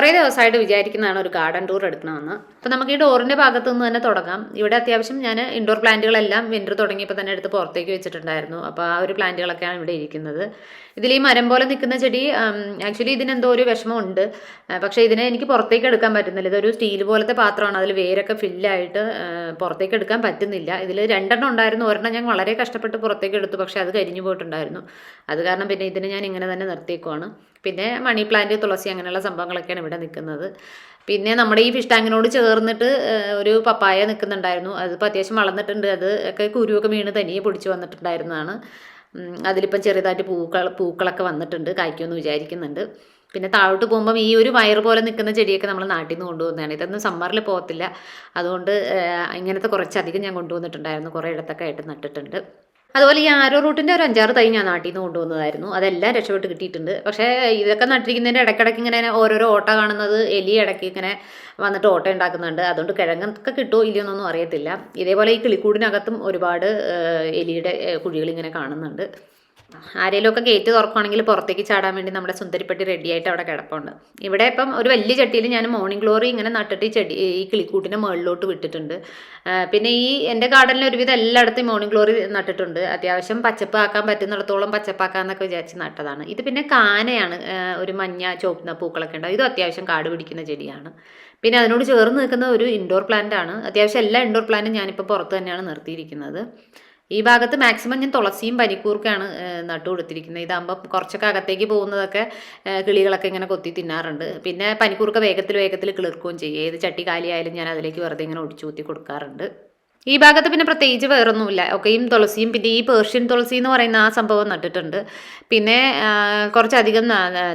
കുറേ ദിവസമായിട്ട് വിചാരിക്കുന്നതാണ് ഒരു ഗാർഡൻ ടൂർ എടുക്കണമെന്ന്. അപ്പോൾ നമുക്ക് ഈ ഡോറിൻ്റെ ഭാഗത്തു നിന്ന് തന്നെ തുടങ്ങാം. ഇവിടെ അത്യാവശ്യം ഞാൻ ഇൻഡോർ പ്ലാന്റുകളെല്ലാം വിൻ്റർ തുടങ്ങിയപ്പോൾ തന്നെ എടുത്ത് പുറത്തേക്ക് വെച്ചിട്ടുണ്ടായിരുന്നു. അപ്പോൾ ആ ഒരു പ്ലാന്റുകളൊക്കെയാണ് ഇവിടെ ഇരിക്കുന്നത്. ഇതിൽ ഈ മരം പോലെ നിൽക്കുന്ന ചെടി ആക്ച്വലി ഇതിനെന്തോ ഒരു വിഷമമുണ്ട്. പക്ഷേ ഇതിനെ എനിക്ക് പുറത്തേക്ക് എടുക്കാൻ പറ്റുന്നില്ല. ഇതൊരു സ്റ്റീൽ പോലത്തെ പാത്രമാണ്. അതിൽ വേരൊക്കെ ഫില്ലായിട്ട് പുറത്തേക്ക് എടുക്കാൻ പറ്റുന്നില്ല. ഇതിൽ 2 ഉണ്ടായിരുന്നു. ഒരെണ്ണം ഞാൻ വളരെ കഷ്ടപ്പെട്ട് പുറത്തേക്ക് എടുത്തു. പക്ഷേ അത് കരിഞ്ഞു പോയിട്ടുണ്ടായിരുന്നു. അത് കാരണം പിന്നെ ഇതിനെ ഞാൻ ഇങ്ങനെ തന്നെ നിർത്തിയേക്കുവാണ്. പിന്നെ മണി പ്ലാന്റ്, തുളസി അങ്ങനെയുള്ള സംഭവങ്ങളൊക്കെയാണ് ഇവിടെ നിൽക്കുന്നത്. പിന്നെ നമ്മുടെ ഈ ഫിഷ് ടാങ്കിനോട് ചേർന്നിട്ട് ഒരു പപ്പായ നിൽക്കുന്നുണ്ടായിരുന്നു. അതിപ്പോൾ അത്യാവശ്യം വളർന്നിട്ടുണ്ട്. അത് ഒക്കെ കുരുവൊക്കെ വീണ് തനിയെ പൊടിച്ച് വന്നിട്ടുണ്ടായിരുന്നതാണ്. അതിലിപ്പം ചെറുതായിട്ട് പൂക്കളൊക്കെ വന്നിട്ടുണ്ട്. കായ്ക്കുമെന്ന് വിചാരിക്കുന്നുണ്ട്. പിന്നെ താഴോട്ട് പോകുമ്പം ഈ ഒരു വയർ പോലെ നിൽക്കുന്ന ചെടിയൊക്കെ നമ്മൾ നാട്ടിൽ നിന്ന് കൊണ്ടുവന്നതാണ്. ഇതൊന്നും സമ്മറിൽ പോകത്തില്ല. അതുകൊണ്ട് ഇങ്ങനത്തെ കുറച്ചധികം ഞാൻ കൊണ്ടുവന്നിട്ടുണ്ടായിരുന്നു. കുറേ ഇടത്തൊക്കെ ആയിട്ട് നട്ടിട്ടുണ്ട്. അതുപോലെ ഈ ആരോ റൂട്ടിൻ്റെ ഒരു 5-6 തൈ ഞാൻ നാട്ടിൽ നിന്ന് കൊണ്ടുവന്നതായിരുന്നു. അതെല്ലാം രക്ഷപ്പെട്ട് കിട്ടിയിട്ടുണ്ട്. പക്ഷേ ഇതൊക്കെ നട്ടിരിക്കുന്നതിൻ്റെ ഇടയ്ക്കിടയ്ക്ക് ഇങ്ങനെ ഓരോരോ ഓട്ട കാണുന്നത് എലി ഇടയ്ക്ക് ഇങ്ങനെ വന്നിട്ട് ഓട്ട ഉണ്ടാക്കുന്നുണ്ട്. അതുകൊണ്ട് കിഴങ്ങൊക്കെ കിട്ടുമോ ഇല്ലയോന്നൊന്നും അറിയത്തില്ല. ഇതേപോലെ ഈ കിളിക്കൂടിനകത്തും ഒരുപാട് എലിയുടെ കുഴികളിങ്ങനെ കാണുന്നുണ്ട്. ആരെങ്കിലുമൊക്കെ ഗേറ്റ് തുറക്കുകയാണെങ്കിൽ പുറത്തേക്ക് ചാടാൻ വേണ്ടി നമ്മുടെ സുന്ദരിപ്പെട്ടി റെഡിയായിട്ട് അവിടെ കിടപ്പുണ്ട്. ഇവിടെ ഇപ്പം ഒരു വലിയ ചട്ടിയിൽ ഞാൻ മോർണിംഗ് ഗ്ലോറി ഇങ്ങനെ നട്ടിട്ട് ഈ കിളിക്കൂട്ടിൻ്റെ മുകളിലോട്ട് വിട്ടിട്ടുണ്ട്. പിന്നെ ഈ എൻ്റെ ഗാർഡനിൽ ഒരുവിധം എല്ലായിടത്തും മോർണിംഗ് ഗ്ലോറി നട്ടിട്ടുണ്ട്. അത്യാവശ്യം പച്ചപ്പ് ആക്കാൻ പറ്റുന്നിടത്തോളം പച്ചപ്പാക്കാന്നൊക്കെ വിചാരിച്ച് നട്ടതാണ്. ഇത് പിന്നെ കാനയാണ്. ഒരു മഞ്ഞ ചുവന്ന പൂക്കളൊക്കെ ഉണ്ടാവും. ഇതും അത്യാവശ്യം കാട് പിടിക്കുന്ന ചെടിയാണ്. പിന്നെ അതിനോട് ചേർന്ന് നിൽക്കുന്ന ഒരു ഇൻഡോർ പ്ലാന്റ് ആണ്. അത്യാവശ്യം എല്ലാ ഇൻഡോർ പ്ലാന്റും ഞാനിപ്പോൾ പുറത്ത് തന്നെയാണ് നിർത്തിയിരിക്കുന്നത്. ഈ ഭാഗത്ത് മാക്സിമം ഞാൻ തുളസിയും പനിക്കൂർക്കാണ് നട്ടു കൊടുത്തിരിക്കുന്നത്. ഇതാകുമ്പോൾ കുറച്ചൊക്കെ അകത്തേക്ക് പോകുന്നതൊക്കെ കിളികളൊക്കെ ഇങ്ങനെ കൊത്തി തിന്നാറുണ്ട്. പിന്നെ പനിക്കൂർക്ക വേഗത്തിൽ കിളിർക്കുകയും ചെയ്യും. ഏത് ചട്ടി കാലിയായാലും ഞാൻ അതിലേക്ക് വെറുതെ ഇങ്ങനെ ഒടിച്ചു കൂത്തി കൊടുക്കാറുണ്ട്. ഈ ഭാഗത്ത് പിന്നെ പ്രത്യേകിച്ച് വേറൊന്നുമില്ല. ഒക്കെയും തുളസിയും പിന്നെ ഈ പേർഷ്യൻ തുളസി എന്ന് പറയുന്ന ആ സംഭവം നട്ടിട്ടുണ്ട്. പിന്നെ കുറച്ചധികം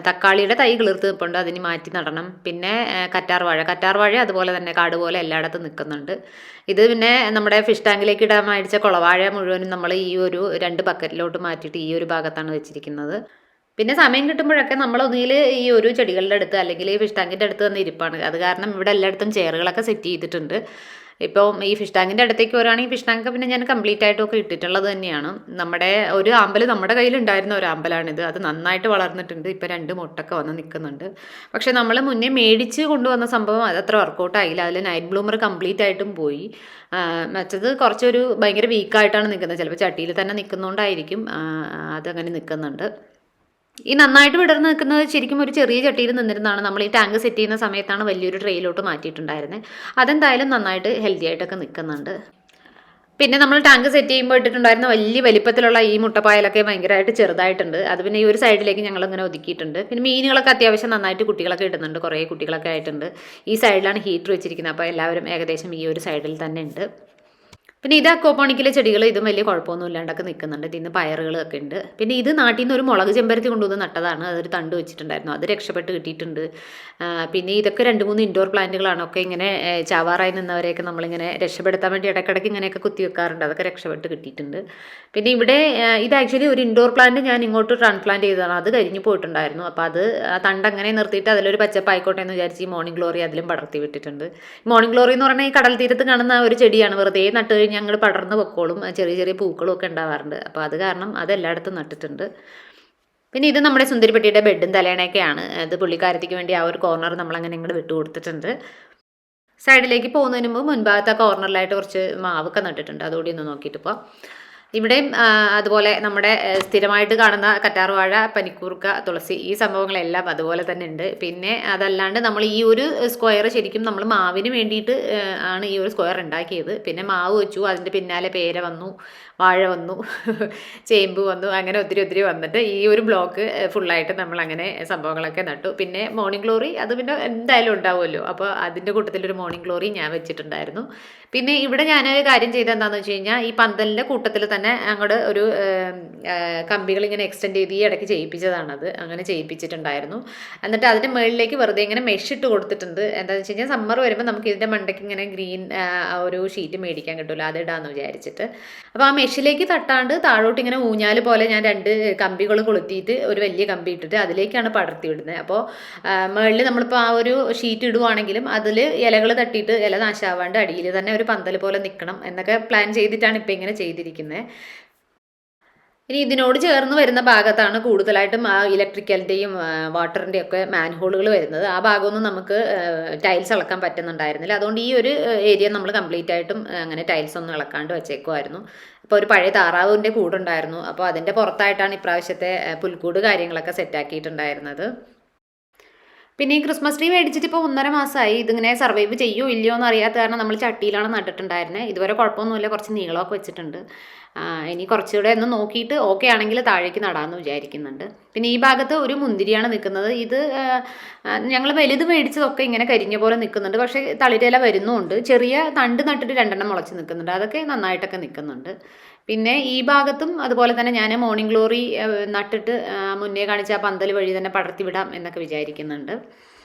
തക്കാളിയുടെ തൈ കിളിർത്ത് നിൽപ്പുണ്ട്. അതിന് മാറ്റി നടണം. പിന്നെ കറ്റാർ വാഴ അതുപോലെ തന്നെ കാട് പോലെ എല്ലായിടത്തും നിൽക്കുന്നുണ്ട്. ഇത് പിന്നെ നമ്മുടെ ഫിഷ് ടാങ്കിലേക്ക് ഇടാൻ മേടിച്ച കുളവാഴ മുഴുവനും നമ്മൾ ഈ ഒരു 2 ബക്കറ്റിലോട്ട് മാറ്റിയിട്ട് ഈ ഒരു ഭാഗത്താണ് വെച്ചിരിക്കുന്നത്. പിന്നെ സമയം കിട്ടുമ്പോഴൊക്കെ നമ്മൾ ഒന്നുകിൽ ഈ ഒരു ചെടികളുടെ അടുത്ത് അല്ലെങ്കിൽ ഈ ഫിഷ് ടാങ്കിൻ്റെ അടുത്ത് വന്ന് ഇരിപ്പാണ്. അത് കാരണം ഇവിടെ എല്ലായിടത്തും ചെയറുകളൊക്കെ സെറ്റ് ചെയ്തിട്ടുണ്ട്. ഇപ്പോൾ ഈ ഫിഷ് ടാങ്കിൻ്റെ അടുത്തേക്ക് വരികയാണെങ്കിൽ ഫിഷ് ടാങ്ക് പിന്നെ ഞാൻ കംപ്ലീറ്റ് ആയിട്ടൊക്കെ ഇട്ടിട്ടുള്ളത് തന്നെയാണ്. നമ്മുടെ ഒരു ആമ്പൽ നമ്മുടെ കയ്യിലുണ്ടായിരുന്ന ഒരു ആമ്പലാണിത്. അത് നന്നായിട്ട് വളർന്നിട്ടുണ്ട്. ഇപ്പോൾ 2 മുട്ടൊക്കെ വന്ന് നിൽക്കുന്നുണ്ട്. പക്ഷേ നമ്മൾ മുന്നേ മേടിച്ച് കൊണ്ടുവന്ന സംഭവം അതത്ര വർക്കൗട്ട് ആയില്ല. അതിൽ നൈറ്റ് ബ്ലൂമർ കംപ്ലീറ്റ് ആയിട്ടും പോയി. മറ്റത് കുറച്ചൊരു ഭയങ്കര വീക്കായിട്ടാണ് നിൽക്കുന്നത്. ചിലപ്പോൾ ചട്ടിയിൽ തന്നെ നിൽക്കുന്നതുകൊണ്ടായിരിക്കും അതങ്ങനെ നിൽക്കുന്നുണ്ട്. ഈ നന്നായിട്ട് വിടർന്ന് നിൽക്കുന്നത് ശരിക്കും ഒരു ചെറിയ ചട്ടിയിൽ നിന്നിരുന്നതാണ്. നമ്മൾ ഈ ടാങ്ക് സെറ്റ് ചെയ്യുന്ന സമയത്താണ് വലിയൊരു ട്രെയിലോട്ട് മാറ്റിയിട്ടുണ്ടായിരുന്നത്. അതെന്തായാലും നന്നായിട്ട് ഹെൽത്തി ആയിട്ടൊക്കെ നിൽക്കുന്നുണ്ട്. പിന്നെ നമ്മൾ ടാങ്ക് സെറ്റ് ചെയ്യുമ്പോൾ ഇട്ടിട്ടുണ്ടായിരുന്ന വലിയ വലിപ്പത്തിലുള്ള ഈ മുട്ടപ്പായലൊക്കെ ഭയങ്കരമായിട്ട് ചെറുതായിട്ടുണ്ട്. അത് പിന്നെ ഈ ഒരു സൈഡിലേക്ക് ഞങ്ങളിങ്ങനെ ഒതുക്കിയിട്ടുണ്ട്. പിന്നെ മീനുകളൊക്കെ അത്യാവശ്യം നന്നായിട്ട് കുട്ടികളൊക്കെ ഇടുന്നുണ്ട്. കുറേ കുട്ടികളൊക്കെ ആയിട്ടുണ്ട്. ഈ സൈഡിലാണ് ഹീറ്റർ വെച്ചിരിക്കുന്നത്. അപ്പോൾ എല്ലാവരും ഏകദേശം ഈ ഒരു സൈഡിൽ തന്നെ ഉണ്ട്. പിന്നെ ഇത് അക്വാപോണിക്കിലെ ചെടികൾ ഇതും വലിയ കുഴപ്പമൊന്നും ഇല്ലാണ്ടൊക്കെ നിൽക്കുന്നുണ്ട്. ഇതിന്ന് പയറുകളൊക്കെ ഉണ്ട്. പിന്നെ ഇത് നാട്ടിൽ നിന്ന് ഒരു മുളക് ചെമ്പരത്തി കൊണ്ടുവന്ന് നട്ടതാണ്. അതൊരു തണ്ട് വെച്ചിട്ടുണ്ടായിരുന്നു. അത് രക്ഷപ്പെട്ട് കിട്ടിയിട്ടുണ്ട്. പിന്നെ ഇതൊക്കെ 2-3 ഇൻഡോർ പ്ലാന്റുകളാണ്. ഒക്കെ ഇങ്ങനെ ചാവാറായി നിന്നവരെയൊക്കെ നമ്മളിങ്ങനെ രക്ഷപ്പെടുത്താൻ വേണ്ടി ഇടയ്ക്കിടയ്ക്ക് ഇങ്ങനെയൊക്കെ കുത്തി വെക്കാറുണ്ട്. അതൊക്കെ രക്ഷപ്പെട്ട് കിട്ടിയിട്ടുണ്ട്. പിന്നെ ഇവിടെ ഇത് ആക്ച്വലി ഒരു ഇൻഡോർ പ്ലാന്റ് ഞാൻ ഇങ്ങോട്ട് ട്രാൻസ്പ്ലാന്റ് ചെയ്തതാണ്. അത് കരിഞ്ഞു പോയിട്ടുണ്ടായിരുന്നു. അപ്പോൾ അത് തണ്ട് അങ്ങനെ നിർത്തിയിട്ട് അതിലൊരു പച്ചപ്പായിക്കോട്ടെ എന്ന് വിചാരിച്ച് ഈ മോർണിംഗ് ഗ്ലോറി അതിലും പടർത്തി വിട്ടിട്ടുണ്ട്. മോർണിംഗ് ഗ്ലോറി എന്ന് പറഞ്ഞാൽ ഈ കടൽ തീരത്ത് കാണുന്ന ഒരു ചെടിയാണ്. വെറുതെ നട്ട് ഞങ്ങൾ പടർന്ന് പൊക്കോളും. ചെറിയ ചെറിയ പൂക്കളും ഒക്കെ ഉണ്ടാവാറുണ്ട്. അപ്പോൾ അത് കാരണം അതെല്ലായിടത്തും നട്ടിട്ടുണ്ട്. പിന്നെ ഇത് നമ്മുടെ സുന്ദരിപ്പെട്ടിയുടെ ബെഡും തലേണയൊക്കെയാണ്. അത് പുള്ളിക്കാരത്തേക്ക് വേണ്ടി ആ ഒരു കോർണർ നമ്മളങ്ങനെ ഇങ്ങോട്ട് വിട്ടു കൊടുത്തിട്ടുണ്ട്. സൈഡിലേക്ക് പോകുന്നതിന് മുമ്പ് മുൻഭാഗത്ത് ആ കോർണറിലായിട്ട് കുറച്ച് മാവൊക്കെ നട്ടിട്ടുണ്ട്. അതുകൂടി ഒന്ന് നോക്കിയിട്ടിപ്പോൾ ഇവിടെയും അതുപോലെ നമ്മുടെ സ്ഥിരമായിട്ട് കാണുന്ന കറ്റാർവാഴ, പനിക്കൂർക്ക, തുളസി ഈ സംഭവങ്ങളെല്ലാം അതുപോലെ തന്നെ ഉണ്ട്. പിന്നെ അതല്ലാണ്ട് നമ്മൾ ഈ ഒരു സ്ക്വയർ ശരിക്കും നമ്മൾ മാവിന് വേണ്ടിയിട്ട് ആണ് ഈ ഒരു സ്ക്വയർ ഉണ്ടാക്കിയത്. പിന്നെ മാവ് വെച്ചു, അതിൻ്റെ പിന്നാലെ പേര വന്നു, വാഴ വന്നു, ചേമ്പ് വന്നു, അങ്ങനെ ഒത്തിരി വന്നിട്ട് ഈ ഒരു ബ്ലോക്ക് ഫുള്ളായിട്ട് നമ്മൾ അങ്ങനെ സംഭവങ്ങളൊക്കെ നട്ടു. പിന്നെ മോർണിംഗ് ഗ്ലോറി അത് പിന്നെ എന്തായാലും ഉണ്ടാവുമല്ലോ. അപ്പോൾ അതിൻ്റെ കൂട്ടത്തിലൊരു മോർണിംഗ് ഗ്ലോറി ഞാൻ വെച്ചിട്ടുണ്ടായിരുന്നു. പിന്നെ ഇവിടെ ഞാൻ കാര്യം ചെയ്തത് എന്താണെന്ന് വെച്ച് കഴിഞ്ഞാൽ ഈ പന്തലിൻ്റെ കൂട്ടത്തിൽ തന്നെ അങ്ങോട്ട് ഒരു കമ്പികൾ ഇങ്ങനെ എക്സ്റ്റെൻഡ് ചെയ്ത് ഈ ഇടയ്ക്ക് ചെയ്യിപ്പിച്ചതാണത്. അങ്ങനെ ചെയ്യിപ്പിച്ചിട്ടുണ്ടായിരുന്നു. എന്നിട്ട് അതിൻ്റെ മുകളിലേക്ക് വെറുതെ ഇങ്ങനെ മെഷ് ഇട്ട് കൊടുത്തിട്ടുണ്ട്. എന്താണെന്ന് വെച്ച് കഴിഞ്ഞാൽ സമ്മർ വരുമ്പോൾ നമുക്ക് ഇതിൻ്റെ മണ്ടയ്ക്ക് ഇങ്ങനെ ഗ്രീൻ ഒരു ഷീറ്റ് മേടിക്കാൻ കിട്ടുമല്ലോ, അത് ഇടാമെന്ന് വിചാരിച്ചിട്ട്. അപ്പോൾ ആ മെഷിലേക്ക് തട്ടാണ്ട് താഴോട്ട് ഇങ്ങനെ ഊഞ്ഞാല് പോലെ ഞാൻ 2 കമ്പികൾ കൊളുത്തിയിട്ട് ഒരു വലിയ കമ്പി ഇട്ടിട്ട് അതിലേക്കാണ് പടർത്തി വിടുന്നത്. അപ്പോൾ മുകളിൽ നമ്മളിപ്പോൾ ആ ഒരു ഷീറ്റ് ഇടുവാണെങ്കിലും അതിൽ ഇലകൾ തട്ടിയിട്ട് ഇല നാശാവാണ്ട് അടിയിൽ തന്നെ ഒരു പന്തൽ പോലെ നിൽക്കണം എന്നൊക്കെ പ്ലാൻ ചെയ്തിട്ടാണ് ഇപ്പോൾ ഇങ്ങനെ ചെയ്തിരിക്കുന്നത്. ഇനി ഇതിനോട് ചേർന്ന് വരുന്ന ഭാഗത്താണ് കൂടുതലായിട്ടും ആ ഇലക്ട്രിക്കലിൻ്റെയും വാട്ടറിൻ്റെയും ഒക്കെ മാൻഹോളുകൾ വരുന്നത്. ആ ഭാഗമൊന്നും നമുക്ക് ടൈൽസ് ഇളക്കാൻ പറ്റുന്നുണ്ടായിരുന്നില്ല. അതുകൊണ്ട് ഈ ഒരു ഏരിയ നമ്മൾ കംപ്ലീറ്റ് ആയിട്ടും അങ്ങനെ ടൈൽസ് ഒന്നും ഇളക്കാണ്ട് വെച്ചേക്കുമായിരുന്നു. അപ്പോൾ ഒരു പഴയ താറാവിൻ്റെ കൂടുണ്ടായിരുന്നു. അപ്പോൾ അതിൻ്റെ പുറത്തായിട്ടാണ് ഇപ്രാവശ്യത്തെ പുൽക്കൂട് കാര്യങ്ങളൊക്കെ സെറ്റാക്കിയിട്ടുണ്ടായിരുന്നത്. പിന്നെ ഈ ക്രിസ്മസ് ട്രീ മേടിച്ചിട്ട് ഇപ്പോൾ 1.5 മാസമായി. ഇതിങ്ങനെ സർവൈവ് ചെയ്യുമോ ഇല്ലയോ എന്ന് അറിയാത്ത കാരണം നമ്മൾ ചട്ടിയിലാണ് നട്ടിട്ടുണ്ടായിരുന്നത്. ഇതുവരെ കുഴപ്പമൊന്നുമില്ല, കുറച്ച് നീളമൊക്കെ വെച്ചിട്ടുണ്ട്. ഇനി കുറച്ചുകൂടെ ഒന്ന് നോക്കിയിട്ട് ഓക്കെ ആണെങ്കിൽ താഴേക്ക് നടാമെന്ന് വിചാരിക്കുന്നുണ്ട്. പിന്നെ ഈ ഭാഗത്ത് ഒരു മുന്തിരിയാണ് നിൽക്കുന്നത്. ഇത് ഞങ്ങൾ വലുത് മേടിച്ചതൊക്കെ ഇങ്ങനെ കരിഞ്ഞ പോലെ നിൽക്കുന്നുണ്ട്. പക്ഷേ തളിരില വരുന്നുമുണ്ട്. ചെറിയ തണ്ട് നട്ടിട്ട് 2 മുളച്ച് നിൽക്കുന്നുണ്ട്. അതൊക്കെ നന്നായിട്ടൊക്കെ നിൽക്കുന്നുണ്ട്. പിന്നെ ഈ ഭാഗത്തും അതുപോലെ തന്നെ ഞാൻ മോർണിംഗ് ഗ്ലോറി നട്ടിട്ട് മുന്നേ കാണിച്ച ആ പന്തൽ വഴി തന്നെ പടർത്തി വിടാം എന്നൊക്കെ വിചാരിക്കുന്നുണ്ട്.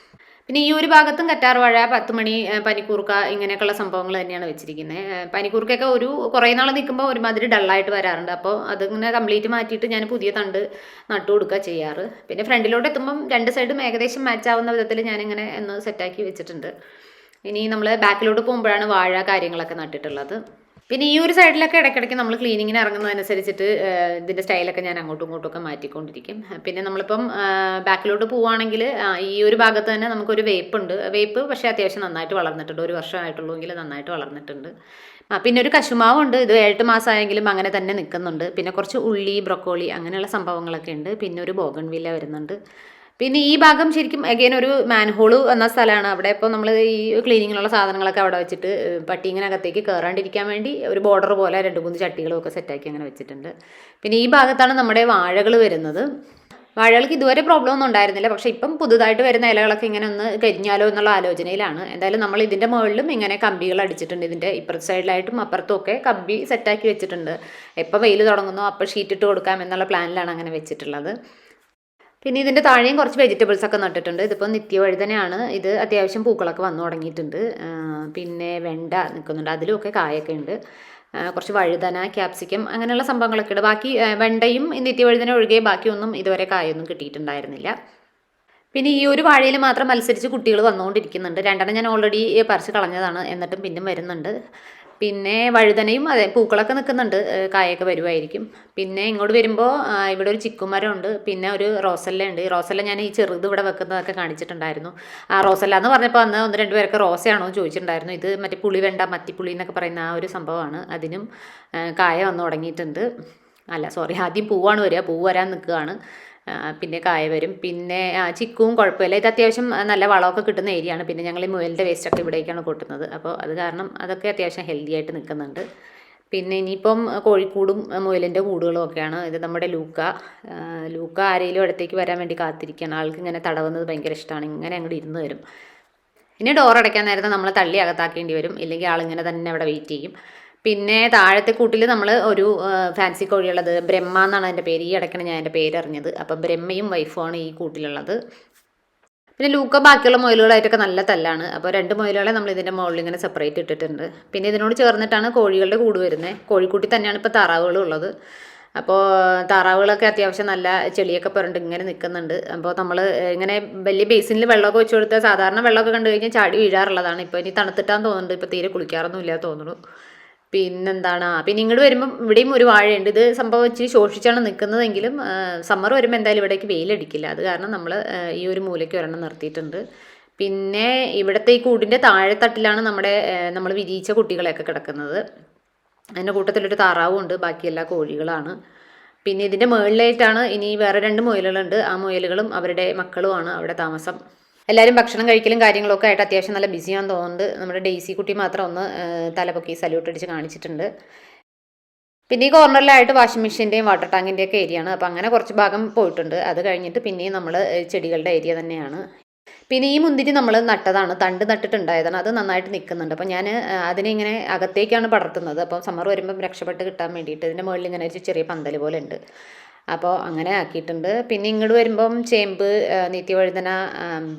പിന്നെ ഈ ഒരു ഭാഗത്തും കറ്റാർവാഴ, 10 മണി, പനിക്കൂർക്ക ഇങ്ങനെയൊക്കെയുള്ള സംഭവങ്ങൾ തന്നെയാണ് വെച്ചിരിക്കുന്നത്. പനിക്കൂർക്കൊക്കെ കുറേ നാൾ നിൽക്കുമ്പോൾ ഒരുമാതിരി ഡള്ളായിട്ട് വരാറുണ്ട്. അപ്പോൾ അതിങ്ങനെ കംപ്ലീറ്റ് മാറ്റിയിട്ട് ഞാൻ പുതിയ തണ്ട് നട്ടു കൊടുക്കുക ചെയ്യാറ്. പിന്നെ ഫ്രണ്ടിലോട്ട് എത്തുമ്പം 2 സൈഡും ഏകദേശം മാച്ച് ആവുന്ന വിധത്തിൽ ഞാനിങ്ങനെ ഒന്ന് സെറ്റാക്കി വെച്ചിട്ടുണ്ട്. ഇനി നമ്മൾ ബാക്കിലോട്ട് പോകുമ്പോഴാണ് വാഴ കാര്യങ്ങളൊക്കെ നട്ടിട്ടുള്ളത്. പിന്നെ ഈ ഒരു സൈഡിലൊക്കെ ഇടയ്ക്കിടയ്ക്ക് നമ്മൾ ക്ലീനിങ്ങിന് ഇറങ്ങുന്നതനുസരിച്ചിട്ട് ഇതിൻ്റെ സ്റ്റൈലൊക്കെ ഞാൻ അങ്ങോട്ടും ഇങ്ങോട്ടും മാറ്റിക്കൊണ്ടിരിക്കും. പിന്നെ നമ്മളിപ്പം ബാക്കിലോട്ട് പോവുകയാണെങ്കിൽ ഈ ഒരു ഭാഗത്ത് തന്നെ നമുക്കൊരു വേപ്പുണ്ട്. വേപ്പ് പക്ഷേ അത്യാവശ്യം നന്നായിട്ട് വളർന്നിട്ടുണ്ട്. 1 വർഷമായിട്ടുള്ളൂ എങ്കിൽ നന്നായിട്ട് വളർന്നിട്ടുണ്ട്. പിന്നെ ഒരു കശുമാവുണ്ട്. ഇത് 8 മാസമായെങ്കിലും അങ്ങനെ തന്നെ നിൽക്കുന്നുണ്ട്. പിന്നെ കുറച്ച് ഉള്ളി, ബ്രൊക്കോളി അങ്ങനെയുള്ള സംഭവങ്ങളൊക്കെ ഉണ്ട്. പിന്നെ ഒരു ബോഗൺവില്ല വരുന്നുണ്ട്. പിന്നെ ഈ ഭാഗം ശരിക്കും അഗൈൻ ഒരു മാൻഹോള് എന്ന സ്ഥലമാണ്. അവിടെ ഇപ്പോൾ നമ്മൾ ഈ ക്ലീനിങ്ങിനുള്ള സാധനങ്ങളൊക്കെ അവിടെ വെച്ചിട്ട് പട്ടി ഇങ്ങനെ അകത്തേക്ക് കയറാണ്ടിരിക്കാൻ വേണ്ടി ഒരു ബോർഡർ പോലെ 2-3 ചട്ടികളും ഒക്കെ സെറ്റാക്കി അങ്ങനെ വെച്ചിട്ടുണ്ട്. പിന്നെ ഈ ഭാഗത്താണ് നമ്മുടെ വാഴകൾ വരുന്നത്. വാഴകൾക്ക് ഇതുവരെ പ്രോബ്ലം ഒന്നും ഉണ്ടായിരുന്നില്ല. പക്ഷേ ഇപ്പം പുതുതായിട്ട് വരുന്ന ഇലകളൊക്കെ ഇങ്ങനെ ഒന്ന് കരിഞ്ഞാലോ എന്നുള്ള ആലോചനയിലാണ്. എന്തായാലും നമ്മൾ ഇതിൻ്റെ മുകളിലും ഇങ്ങനെ കമ്പികൾ അടിച്ചിട്ടുണ്ട്. ഇതിൻ്റെ ഇപ്പുറത്തെ സൈഡിലായിട്ടും അപ്പുറത്തും ഒക്കെ കമ്പി സെറ്റാക്കി വെച്ചിട്ടുണ്ട്. എപ്പോൾ വെയിൽ തുടങ്ങുന്നോ അപ്പോൾ ഷീറ്റ് ഇട്ട് കൊടുക്കാം എന്നുള്ള പ്ലാനിലാണ് അങ്ങനെ വെച്ചിട്ടുള്ളത്. പിന്നെ ഇതിൻ്റെ താഴെയും കുറച്ച് വെജിറ്റബിൾസ് ഒക്കെ നട്ടിട്ടുണ്ട്. ഇതിപ്പോൾ നിത്യവഴുതനയാണ്. ഇത് അത്യാവശ്യം പൂക്കളൊക്കെ വന്നു തുടങ്ങിയിട്ടുണ്ട്. പിന്നെ വെണ്ട നിൽക്കുന്നുണ്ട്. അതിലുമൊക്കെ കായൊക്കെ ഉണ്ട്. കുറച്ച് വഴുതന, ക്യാപ്സിക്കം അങ്ങനെയുള്ള സംഭവങ്ങളൊക്കെ ഉണ്ട്. ബാക്കി വെണ്ടയും നിത്യവഴുതന ഒഴികെ ബാക്കിയൊന്നും ഇതുവരെ കായൊന്നും കിട്ടിയിട്ടുണ്ടായിരുന്നില്ല. പിന്നെ ഈ ഒരു വാഴയിൽ മാത്രം മത്സരിച്ച് കുട്ടികൾ വന്നുകൊണ്ടിരിക്കുന്നുണ്ട്. 2 ഞാൻ ഓൾറെഡി പറിച്ച് കളഞ്ഞതാണ്. എന്നിട്ടും പിന്നും വരുന്നുണ്ട്. പിന്നെ വഴുതനയും അതെ പൂക്കളൊക്കെ നിൽക്കുന്നുണ്ട്. കായൊക്കെ വരുമായിരിക്കും. പിന്നെ ഇങ്ങോട്ട് വരുമ്പോൾ ഇവിടെ ഒരു ചിക്കുമരം ഉണ്ട്. പിന്നെ ഒരു റോസല്ല ഉണ്ട്. ഈ റോസല്ല ഞാൻ ഈ ചെറുത് ഇവിടെ വെക്കുന്നതൊക്കെ കാണിച്ചിട്ടുണ്ടായിരുന്നു. ആ റോസല്ല എന്ന് പറഞ്ഞപ്പോൾ അന്ന് 1-2 പേരൊക്കെ റോസയാണോ എന്ന് ചോദിച്ചിട്ടുണ്ടായിരുന്നു. ഇത് മറ്റേ പുളി വെണ്ട, മത്തിപ്പുളി എന്നൊക്കെ പറയുന്ന ആ ഒരു സംഭവമാണ്. അതിനും കായ വന്നു തുടങ്ങിയിട്ടുണ്ട്. അല്ല സോറി, ആദ്യം പൂവാണ് വരിക. പൂ വരാൻ നിൽക്കുകയാണ്. പിന്നെ കായ വരും. പിന്നെ ചിക്കുവും കുഴപ്പമില്ല. ഇത് അത്യാവശ്യം നല്ല വളമൊക്കെ കിട്ടുന്ന ഏരിയയാണ്. പിന്നെ ഞങ്ങൾ ഈ മുയലിൻ്റെ വേസ്റ്റൊക്കെ ഇവിടേക്കാണ് കൊട്ടുന്നത്. അപ്പോൾ അത് കാരണം അതൊക്കെ അത്യാവശ്യം ഹെൽത്തി ആയിട്ട് നിൽക്കുന്നുണ്ട്. പിന്നെ ഇനിയിപ്പം കോഴിക്കൂടും മുയലിൻ്റെ കൂടുകളും ഒക്കെയാണ്. ഇത് നമ്മുടെ ലൂക്ക ആരെങ്കിലും അടുത്തേക്ക് വരാൻ വേണ്ടി കാത്തിരിക്കുകയാണ്. ആൾക്ക് ഇങ്ങനെ തടവുന്നത് ഭയങ്കര ഇഷ്ടമാണ്. ഇങ്ങനെ അങ്ങോട്ട് ഇരുന്ന് വരും. ഇനി ഡോർ അടയ്ക്കാൻ നേരത്തെ നമ്മൾ തള്ളി അകത്താക്കേണ്ടി വരും. ഇല്ലെങ്കിൽ ആളിങ്ങനെ തന്നെ അവിടെ വെയിറ്റ് ചെയ്യും. പിന്നെ താഴത്തെ കൂട്ടിൽ നമ്മൾ ഒരു ഫാൻസി കോഴിയുള്ളത്. ബ്രഹ്മ എന്നാണ് അതിൻ്റെ പേര്. ഈ ഇടയ്ക്കാണ് ഞാൻ എൻ്റെ പേരറിഞ്ഞത്. അപ്പോൾ ബ്രഹ്മയും വൈഫുമാണ് ഈ കൂട്ടിലുള്ളത്. പിന്നെ ലൂക്ക ബാക്കിയുള്ള മുയലുകളായിട്ടൊക്കെ നല്ല തല്ലാണ്. അപ്പോൾ 2 മുയലുകളെ നമ്മൾ ഇതിൻ്റെ മുകളിൽ ഇങ്ങനെ സെപ്പറേറ്റ് ഇട്ടിട്ടുണ്ട്. പിന്നെ ഇതിനോട് ചേർന്നിട്ടാണ് കോഴികളുടെ കൂട് വരുന്നത്. കോഴിക്കൂട്ടി തന്നെയാണ് ഇപ്പോൾ താറാവുകളും ഉള്ളത്. അപ്പോൾ താറാവുകളൊക്കെ അത്യാവശ്യം നല്ല ചെളിയൊക്കെ പുരണ്ട് ഇങ്ങനെ നിൽക്കുന്നുണ്ട്. അപ്പോൾ നമ്മൾ ഇങ്ങനെ വലിയ ബേസിനിൽ വെള്ളമൊക്കെ വെച്ച് കൊടുത്താൽ സാധാരണ വെള്ളമൊക്കെ കണ്ടു കഴിഞ്ഞാൽ ചാടി വീഴാറുള്ളതാണ്. ഇപ്പോൾ ഇനി തണുത്തിട്ടാന്ന് തോന്നുന്നുണ്ട്. ഇപ്പോൾ തീരെ കുളിക്കാറൊന്നും ഇല്ല തോന്നുന്നു. പിന്നെന്താണ്, പിന്നെ ഇങ്ങോട്ട് വരുമ്പം ഇവിടെയും ഒരു വാഴയുണ്ട്. ഇത് സംഭവം ഇച്ചിരി ശോഷിച്ചാണ് നിൽക്കുന്നതെങ്കിലും സമ്മർ വരുമ്പോൾ എന്തായാലും ഇവിടേക്ക് വെയിലടിക്കില്ല. അത് കാരണം നമ്മൾ ഈ ഒരു മൂലയ്ക്ക് ഒരെണ്ണം നിർത്തിയിട്ടുണ്ട്. പിന്നെ ഇവിടുത്തെ ഈ കൂടിൻ്റെ താഴെത്തട്ടിലാണ് നമ്മൾ വിരിയിച്ച കുട്ടികളെയൊക്കെ കിടക്കുന്നത്. അതിൻ്റെ കൂട്ടത്തിലൊരു താറാവും ഉണ്ട്. ബാക്കിയെല്ലാം കോഴികളാണ്. പിന്നെ ഇതിൻ്റെ മുകളിലായിട്ടാണ് ഇനി വേറെ 2 മുയലുകളുണ്ട്. ആ മുയലുകളും അവരുടെ മക്കളുമാണ് അവിടെ താമസം. എല്ലാവരും ഭക്ഷണം കഴിക്കലും കാര്യങ്ങളൊക്കെ ആയിട്ട് അത്യാവശ്യം നല്ല ബിസിയാണെന്ന് തോന്നുന്നുണ്ട്. നമ്മുടെ ഡെയ്സി കുട്ടി മാത്രം ഒന്ന് തലപൊക്കി സല്യൂട്ട് അടിച്ച് കാണിച്ചിട്ടുണ്ട്. പിന്നെ ഈ കോർണറിലായിട്ട് വാഷിംഗ് മെഷീൻ്റെയും വാട്ടർ ടാങ്കിൻ്റെയൊക്കെ ഏരിയയാണ്. അപ്പോൾ അങ്ങനെ കുറച്ച് ഭാഗം പോയിട്ടുണ്ട്. അത് കഴിഞ്ഞിട്ട് പിന്നെയും നമ്മൾ ചെടികളുടെ ഏരിയ തന്നെയാണ്. പിന്നെ ഈ മുന്തിരി നമ്മൾ നട്ടതാണ്, തണ്ട് നട്ടിട്ടുണ്ടായതാണ്. അത് നന്നായിട്ട് നിൽക്കുന്നുണ്ട്. അപ്പോൾ ഞാൻ അതിനെ ഇങ്ങനെ അകത്തേക്കാണ് പടർത്തുന്നത്. അപ്പോൾ സമ്മർ വരുമ്പം രക്ഷപ്പെട്ട് കിട്ടാൻ വേണ്ടിയിട്ട് ഇതിൻ്റെ മുകളിൽ ഇങ്ങനെ ഒരു ചെറിയ പന്തൽ പോലെ ഉണ്ട്. അപ്പോൾ അങ്ങനെ ആക്കിയിട്ടുണ്ട്. പിന്നെ ഇങ്ങോട്ട് വരുമ്പം ചേമ്പ്, നിത്യവഴുതന,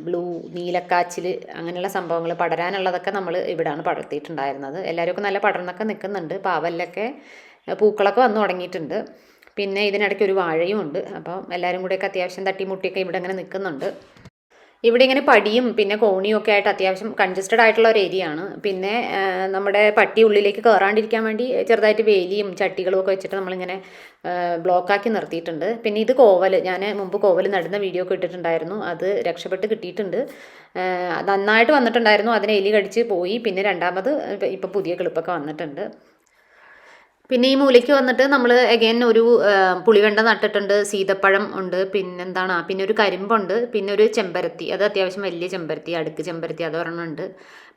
ബ്ലൂ, നീലക്കാച്ചിൽ അങ്ങനെയുള്ള സംഭവങ്ങൾ പടരാനുള്ളതൊക്കെ നമ്മൾ ഇവിടെയാണ് പടർത്തിയിട്ടുണ്ടായിരുന്നത്. എല്ലാവരും നല്ല പടർന്നൊക്കെ നിൽക്കുന്നുണ്ട്. പാവലിലൊക്കെ പൂക്കളൊക്കെ വന്നു തുടങ്ങിയിട്ടുണ്ട്. പിന്നെ ഇതിനിടയ്ക്ക് ഒരു വാഴയും ഉണ്ട്. അപ്പോൾ എല്ലാവരും കൂടെയൊക്കെ അത്യാവശ്യം തട്ടിമുട്ടിയൊക്കെ ഇവിടെ അങ്ങനെ നിൽക്കുന്നുണ്ട്. ഇവിടെ ഇങ്ങനെ പടിയും പിന്നെ കോണിയും ഒക്കെ ആയിട്ട് അത്യാവശ്യം കൺജസ്റ്റഡ് ആയിട്ടുള്ള ഒരു ഏരിയ ആണ്. പിന്നെ നമ്മുടെ പട്ടി ഉള്ളിലേക്ക് കയറാണ്ടിരിക്കാൻ വേണ്ടി ചെറുതായിട്ട് വേലിയും ചട്ടികളും ഒക്കെ വെച്ചിട്ട് നമ്മളിങ്ങനെ ബ്ലോക്കാക്കി നിർത്തിയിട്ടുണ്ട്. പിന്നെ ഇത് കോവൽ, ഞാൻ മുമ്പ് കോവൽ നടുന്ന വീഡിയോ ഒക്കെ ഇട്ടിട്ടുണ്ടായിരുന്നു. അത് രക്ഷപ്പെട്ട് കിട്ടിയിട്ടുണ്ട്. നന്നായിട്ട് വന്നിട്ടുണ്ടായിരുന്നു. അതിനെ എലി കടിച്ച് പോയി. പിന്നെ രണ്ടാമത് ഇപ്പം പുതിയ കിളിപ്പൊക്കെ വന്നിട്ടുണ്ട്. പിന്നെ ഈ മൂലയ്ക്ക് വന്നിട്ട് നമ്മൾ അഗൈൻ ഒരു പുളിവെണ്ട നട്ടിട്ടുണ്ട്, സീതപ്പഴം ഉണ്ട്, പിന്നെന്താണ് പിന്നെ ഒരു കരിമ്പുണ്ട്, പിന്നെ ഒരു ചെമ്പരത്തി, അത് അത്യാവശ്യം വലിയ ചെമ്പരത്തി, അടുക്ക് ചെമ്പരത്തി അതൊരെണ്ണം ഉണ്ട്,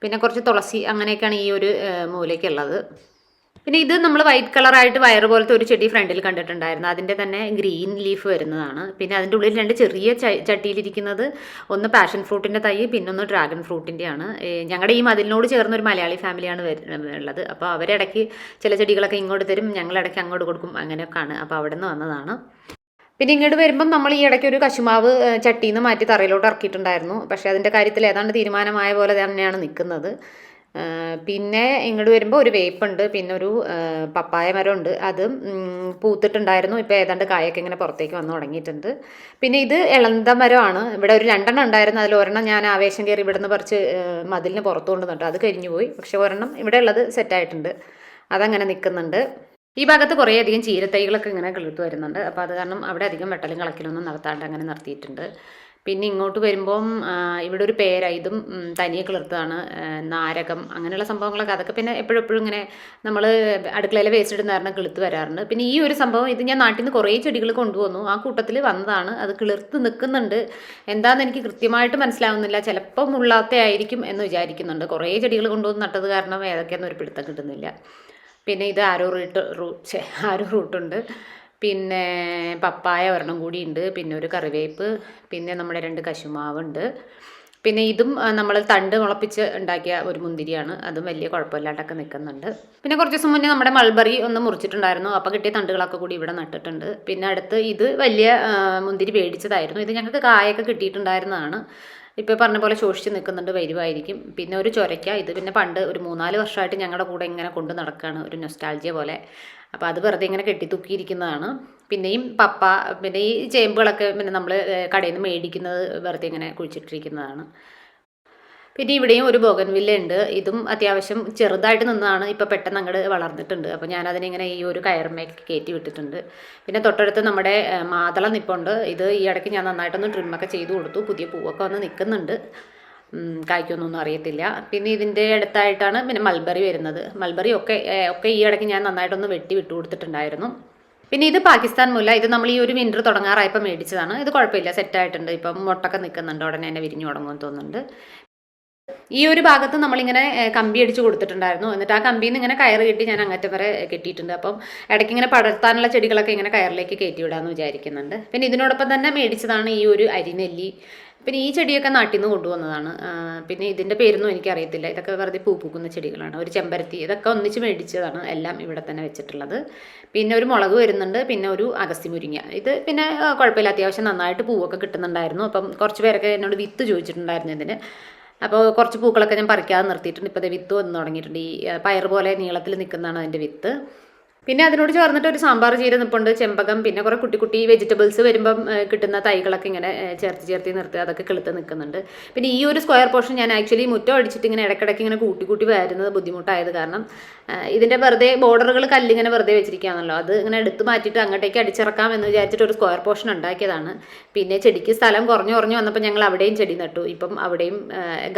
പിന്നെ കുറച്ച് തുളസി, അങ്ങനെയൊക്കെയാണ് ഈ ഒരു മൂലയ്ക്കുള്ളത്. പിന്നെ ഇത് നമ്മൾ വൈറ്റ് കളറായിട്ട് വയറ് പോലത്തെ ഒരു ചെടി ഫ്രണ്ടിൽ കണ്ടിട്ടുണ്ടായിരുന്നു. അതിൻ്റെ തന്നെ ഗ്രീൻ ലീഫ് വരുന്നതാണ്. പിന്നെ അതിൻ്റെ ഉള്ളിൽ രണ്ട് ചെറിയ ചട്ടിയിലിരിക്കുന്നത് ഒന്ന് പാഷൻ ഫ്രൂട്ടിൻ്റെ തൈ, പിന്നെ ഒന്ന് ഡ്രാഗൺ ഫ്രൂട്ടിൻ്റെയാണ്. ഞങ്ങളുടെ ഈ മതിലിനോട് ചേർന്ന ഒരു മലയാളി ഫാമിലിയാണ് ഉള്ളത്. അപ്പോൾ അവരിടയ്ക്ക് ചില ചെടികളൊക്കെ ഇങ്ങോട്ട് തരും, ഞങ്ങളിടയ്ക്ക് അങ്ങോട്ട് കൊടുക്കും, അങ്ങനെയൊക്കെയാണ്. അപ്പോൾ അവിടെ നിന്ന് വന്നതാണ്. പിന്നെ ഇങ്ങോട്ട് വരുമ്പം നമ്മൾ ഈ ഇടയ്ക്ക് ഒരു കശുമാവ് ചട്ടിയിൽ നിന്ന് മാറ്റി തറയിലോട്ട് ഇറക്കിയിട്ടുണ്ടായിരുന്നു. പക്ഷേ അതിൻ്റെ കാര്യത്തിൽ ഏതാണ്ട് തീരുമാനമായ പോലെ തന്നെയാണ് നിൽക്കുന്നത്. പിന്നെ ഇങ്ങോട്ട് വരുമ്പോൾ ഒരു വേപ്പുണ്ട്, പിന്നെ ഒരു പപ്പായ മരമുണ്ട്, അത് പൂത്തിട്ടുണ്ടായിരുന്നു. ഇപ്പോൾ ഏതാണ്ട് കായൊക്കെ ഇങ്ങനെ പുറത്തേക്ക് വന്ന് തുടങ്ങിയിട്ടുണ്ട്. പിന്നെ ഇത് ഇളന്ത മരമാണ്. ഇവിടെ ഒരു 2 ഉണ്ടായിരുന്നു. അതിൽ ഒരെണ്ണം ഞാൻ ആവേശം കയറി ഇവിടുന്ന് പറിച്ച് മതിലിന് പുറത്തു കൊണ്ടുവന്നിട്ട് അത് കരിഞ്ഞു പോയി. പക്ഷെ ഒരെണ്ണം ഇവിടെ ഉള്ളത് സെറ്റായിട്ടുണ്ട്, അതങ്ങനെ നിൽക്കുന്നുണ്ട്. ഈ ഭാഗത്ത് കുറേയധികം ചീരത്തൈകളൊക്കെ ഇങ്ങനെ കിളിർത്ത് വരുന്നുണ്ട്. അപ്പോൾ അത് കാരണം അവിടെ അധികം വെട്ടലും കളക്കിലൊന്നും നടത്താണ്ട് അങ്ങനെ നിർത്തിയിട്ടുണ്ട്. പിന്നെ ഇങ്ങോട്ട് വരുമ്പം ഇവിടെ ഒരു പേര, ഇതും തനിയെ കിളിർത്തതാണ്, നാരകം, അങ്ങനെയുള്ള സംഭവങ്ങളൊക്കെ. അതൊക്കെ പിന്നെ എപ്പോഴും ഇങ്ങനെ നമ്മൾ അടുക്കളയിൽ വേസ്റ്റ് ഇടുന്ന കാരണം കിളുത്ത് വരാറുണ്ട്. പിന്നെ ഈ ഒരു സംഭവം, ഇത് ഞാൻ നാട്ടിൽ നിന്ന് കുറേ ചെടികൾ കൊണ്ടുവന്നു, ആ കൂട്ടത്തിൽ വന്നതാണ്. അത് കിളിർത്ത് നിൽക്കുന്നുണ്ട്, എന്താണെന്ന് എനിക്ക് കൃത്യമായിട്ട് മനസ്സിലാവുന്നില്ല. ചിലപ്പോൾ മുള്ളാത്ത ആയിരിക്കും എന്ന് വിചാരിക്കുന്നുണ്ട്. കുറേ ചെടികൾ കൊണ്ടുവന്ന് നട്ടത് കാരണം ഏതൊക്കെയാണെന്ന് ഒരു പിടുത്തം കിട്ടുന്നില്ല. പിന്നെ ഇത് ആരോ റൂട്ടുണ്ട്, പിന്നെ പപ്പായ ഒരെണ്ണം കൂടി ഉണ്ട്, പിന്നെ ഒരു കറിവേപ്പ്, പിന്നെ നമ്മുടെ 2 കശുമാവുണ്ട്. പിന്നെ ഇതും നമ്മൾ തണ്ട് മുളപ്പിച്ച് ഉണ്ടാക്കിയ ഒരു മുന്തിരിയാണ്, അതും വലിയ കുഴപ്പമില്ലാണ്ടൊക്കെ നിൽക്കുന്നുണ്ട്. പിന്നെ കുറച്ച് ദിവസം മുന്നേ നമ്മുടെ മൾബറി ഒന്ന് മുറിച്ചിട്ടുണ്ടായിരുന്നു, അപ്പോൾ കിട്ടിയ തണ്ടുകളൊക്കെ കൂടി ഇവിടെ നട്ടിട്ടുണ്ട്. പിന്നെ അടുത്ത് ഇത് വലിയ മുന്തിരി മേടിച്ചതായിരുന്നു. ഇത് ഞങ്ങൾക്ക് കായൊക്കെ കിട്ടിയിട്ടുണ്ടായിരുന്നതാണ്. ഇപ്പോൾ പറഞ്ഞ പോലെ ശോഷിച്ച് നിൽക്കുന്നുണ്ട്, വരുമായിരിക്കും. പിന്നെ ഒരു ചൊരയ്ക്ക, ഇത് പിന്നെ പണ്ട് ഒരു 3-4 വർഷമായിട്ട് ഞങ്ങളുടെ കൂടെ ഇങ്ങനെ കൊണ്ട് നടക്കുകയാണ്, ഒരു നൊസ്റ്റാൾജിയ പോലെ. അപ്പോൾ അത് വെറുതെ ഇങ്ങനെ കെട്ടിത്തൂക്കിയിരിക്കുന്നതാണ്. പിന്നെയും പപ്പ, പിന്നെ ഈ ചേമ്പുകളൊക്കെ പിന്നെ നമ്മൾ കടയിൽ നിന്ന് മേടിക്കുന്നത് വെറുതെ ഇങ്ങനെ കുഴിച്ചിട്ടിരിക്കുന്നതാണ്. പിന്നെ ഇവിടെയും ഒരു ബോഗൻവില്ല ഉണ്ട്. ഇതും അത്യാവശ്യം ചെറുതായിട്ട് നിന്നതാണ്, ഇപ്പോൾ പെട്ടെന്ന് അങ്ങോട്ട് വളർന്നിട്ടുണ്ട്. അപ്പോൾ ഞാനതിനിങ്ങനെ ഈ ഒരു കയറുമേക്ക് കയറ്റി വിട്ടിട്ടുണ്ട്. പിന്നെ തൊട്ടടുത്ത് നമ്മുടെ മാതളം നിപ്പുണ്ട്. ഇത് ഈ ഇടയ്ക്ക് ഞാൻ നന്നായിട്ടൊന്ന് ട്രിമ്മൊക്കെ ചെയ്ത് കൊടുത്തു. പുതിയ പൂവൊക്കെ വന്ന് നിൽക്കുന്നുണ്ട്, കായ്ക്കൊന്നും അറിയത്തില്ല. പിന്നെ ഇതിൻ്റെ അടുത്തായിട്ടാണ് പിന്നെ മൾബറി വരുന്നത്. മൾബറി ഒക്കെ ഈ ഇടയ്ക്ക് ഞാൻ നന്നായിട്ടൊന്ന് വെട്ടി വിട്ടു കൊടുത്തിട്ടുണ്ടായിരുന്നു. പിന്നെ ഇത് പാകിസ്ഥാൻ മുല്ല, ഇത് നമ്മൾ ഈ ഒരു വിൻ്റർ തുടങ്ങാറായപ്പോൾ മേടിച്ചതാണ്. ഇത് കുഴപ്പമില്ല, സെറ്റായിട്ടുണ്ട്. ഇപ്പം മുട്ടൊക്കെ നിൽക്കുന്നുണ്ട്, ഉടനെ തന്നെ വിരിഞ്ഞു തുടങ്ങുമെന്ന് തോന്നുന്നുണ്ട്. ഈ ഒരു ഭാഗത്ത് നമ്മളിങ്ങനെ കമ്പി അടിച്ച് കൊടുത്തിട്ടുണ്ടായിരുന്നു. എന്നിട്ട് ആ കമ്പിയിൽ നിന്ന് ഇങ്ങനെ കയറ് കെട്ടി ഞാൻ അങ്ങറ്റം വരെ കെട്ടിയിട്ടുണ്ട്. അപ്പം ഇടയ്ക്ക് ഇങ്ങനെ പടർത്താനുള്ള ചെടികളൊക്കെ ഇങ്ങനെ കയറിലേക്ക് കയറ്റി വിടാമെന്ന് വിചാരിക്കുന്നുണ്ട്. പിന്നെ ഇതിനോടൊപ്പം തന്നെ മേടിച്ചതാണ് ഈ ഒരു അരിനെല്ലി. പിന്നെ ഈ ചെടിയൊക്കെ നാട്ടിൽ നിന്ന് കൊണ്ടുവന്നതാണ്. പിന്നെ ഇതിൻ്റെ പേരൊന്നും എനിക്കറിയത്തില്ല, ഇതൊക്കെ വെറുതെ പൂക്കുന്ന ചെടികളാണ്. ഒരു ചെമ്പരത്തി, ഇതൊക്കെ ഒന്നിച്ച് മേടിച്ചതാണ്, എല്ലാം ഇവിടെ തന്നെ വെച്ചിട്ടുള്ളത്. പിന്നെ ഒരു മുളക് വരുന്നുണ്ട്, പിന്നെ ഒരു അഗസ്തി മുരിങ്ങ. ഇത് പിന്നെ കുഴപ്പമില്ല, അത്യാവശ്യം നന്നായിട്ട് പൂവൊക്കെ കിട്ടുന്നുണ്ടായിരുന്നു. അപ്പം കുറച്ച് പേരൊക്കെ എന്നോട് വിത്ത് ചോദിച്ചിട്ടുണ്ടായിരുന്നു ഇതിന്. അപ്പോൾ കുറച്ച് പൂക്കളൊക്കെ ഞാൻ പറിക്കാതെ നിർത്തിയിട്ടുണ്ട്. ഇപ്പോൾ വിത്ത് വന്ന് തുടങ്ങിയിട്ടുണ്ട്. ഈ പയർ പോലെ നീളത്തിൽ നിൽക്കുന്നതാണ് അതിൻ്റെ വിത്ത്. പിന്നെ അതിനോട് ചേർന്നിട്ട് ഒരു സാമ്പാർ ചീര നിൽപ്പുണ്ട്, ചെമ്പകം, പിന്നെ കുറേ കുട്ടി വെജിറ്റബിൾസ് വരുമ്പം കിട്ടുന്ന തൈകളൊക്കെ ഇങ്ങനെ ചേർത്തി നിർത്തുക, അതൊക്കെ കിളുത്ത് നിൽക്കുന്നുണ്ട്. പിന്നെ ഈ ഒരു സ്ക്വയർ പോർഷൻ ഞാൻ ആക്ച്വലി മുറ്റം അടിച്ചിട്ട് ഇങ്ങനെ ഇടയ്ക്കിടയ്ക്ക് ഇങ്ങനെ കൂട്ടി വരുന്നത് ബുദ്ധിമുട്ടായത് കാരണം ഇതിൻ്റെ വെറുതെ ബോർഡറുകൾ കല്ലിങ്ങനെ വെറുതെ വെച്ചിരിക്കുകയാണല്ലോ, അത് ഇങ്ങനെ എടുത്ത് മാറ്റിയിട്ട് അങ്ങോട്ടേക്ക് അടിച്ചിറക്കാം എന്ന് വിചാരിച്ചിട്ട് ഒരു സ്ക്വയർ പോർഷൻ ഉണ്ടാക്കിയതാണ്. പിന്നെ ചെടിക്ക് സ്ഥലം കുറഞ്ഞു വന്നപ്പോൾ ഞങ്ങൾ അവിടെയും ചെടി നട്ടു. ഇപ്പം അവിടെയും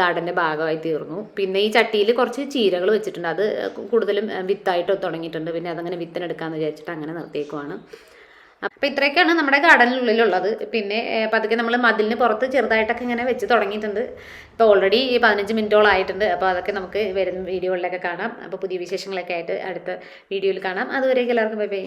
ഗാർഡൻ്റെ ഭാഗമായി തീർന്നു. പിന്നെ ഈ ചട്ടിയിൽ കുറച്ച് ചീരകൾ വെച്ചിട്ടുണ്ട്, അത് കൂടുതലും വിത്തായിട്ട് തുടങ്ങിയിട്ടുണ്ട്. പിന്നെ അതങ്ങനെ വിത്തിനെടുക്കാമെന്ന് വിചാരിച്ചിട്ട് അങ്ങനെ നിർത്തിയേക്കുവാണ്. അപ്പോൾ ഇത്രയൊക്കെയാണ് നമ്മുടെ ഗാർഡനിനുള്ളിലുള്ളത്. പിന്നെ പതുക്കെ നമ്മൾ മതിലിന് പുറത്ത് ചെറുതായിട്ടൊക്കെ ഇങ്ങനെ വെച്ച് തുടങ്ങിയിട്ടുണ്ട്. ഇപ്പോൾ ഓൾറെഡി 15 മിനിറ്റോളം ആയിട്ടുണ്ട്. അപ്പോൾ അതൊക്കെ നമുക്ക് വരുന്ന വീഡിയോകളിലൊക്കെ കാണാം. അപ്പോൾ പുതിയ വിശേഷങ്ങളൊക്കെ ആയിട്ട് അടുത്ത വീഡിയോയിൽ കാണാം. അതുവരേക്കും എല്ലാവർക്കും ബൈ ബൈ.